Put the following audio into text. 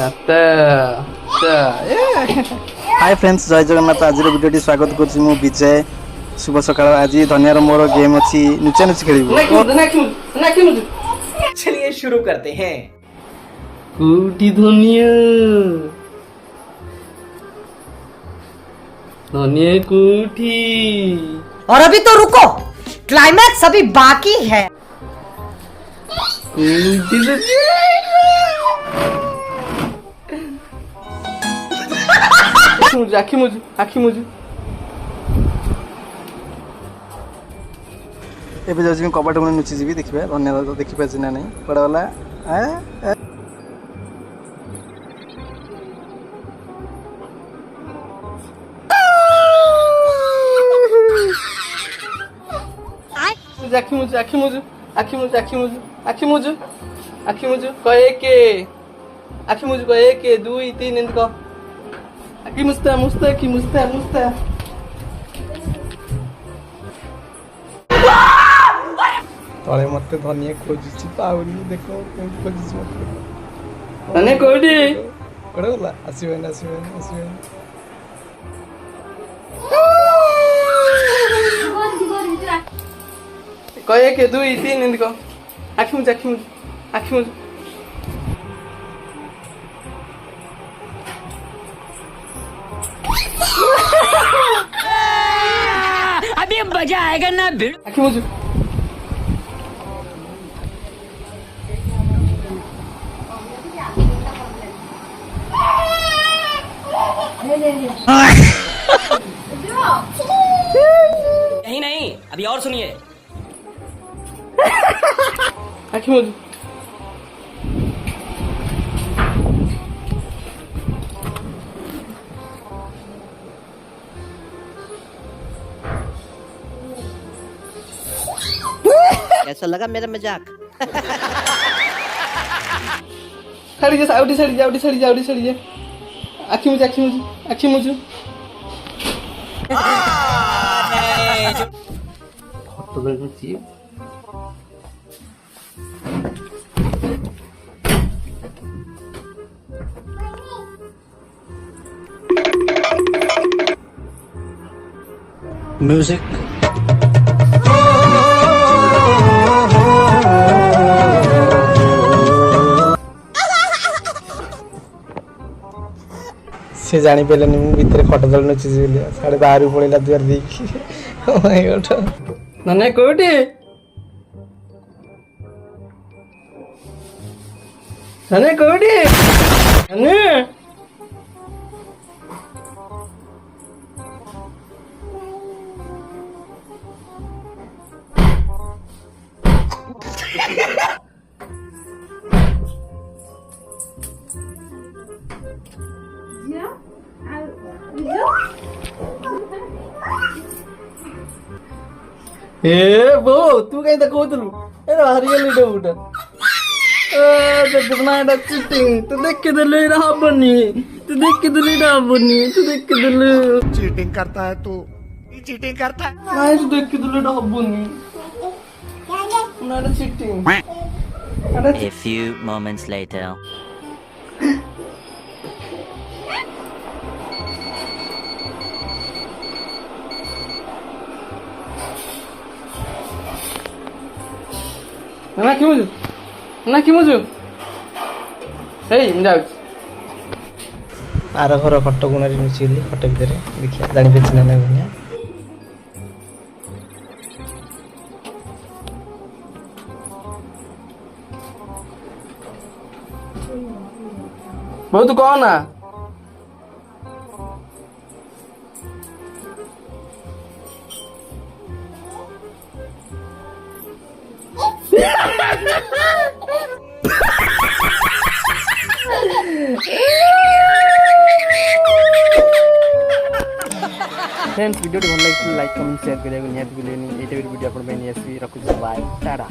Hi friends, जय जगन्नाथ। आज video स्वागत करुँच मु विजय। शुभ सकाळ। आज धनियार मोर गेम अच्छी नुचा नुची खेल। चलिए शुरू करते हैं। कोटी धनिया धनिया कोठी। और अभी तो रुको, क्लाइमैक्स अभी बाकी है। आखी मुझे एबे जाउँ कबाट मुझे नुची जी देखिए। धन्यवाद। देखिए ना नहीं कड़ा वाला आखी मुझे कहे के दुई तीन एंड कह आखी मुस्ता तले मत धनिया खोजुची पाउनी। देखो खोजुची मत धनिया कोठी कड़ा वाला आसीबे कहे के दुई तीन एंड कह आखी मुझे अभी मजा आएगा ना भिड़। आखी मुझे नहीं अभी और सुनिए। आखी मुझे कैसा लगा मेरा मजाक? सड़ी जा। आखी मुझे फोटो देखुची म्यूजिक। से जानी पेलानी मु भितर खट दल नची साढ़े बाहर पड़ेगा दुआर देखी। धनिया कोठी ए बो तू कहीं देखौतलु ए हरियली डबुटा देखना एटा चीटिंग तू देख के देले रा हबनी चीटिंग करता है तू, चीटिंग करता है। नहीं तू देख के देले रा हबनी ना cheating. A few moments later. ना कि मुझे जाऊ आर घर खट गुण नुची खट भितर देखिए जानी पे ना धनिया। बहुत कौन ना फ्रेंड्स वीडियो भल लगे लाइक कमेंट शेयर करिए निहाती भूलेनी। ये वीडियो आप रखुच्छे। बाय टाटा।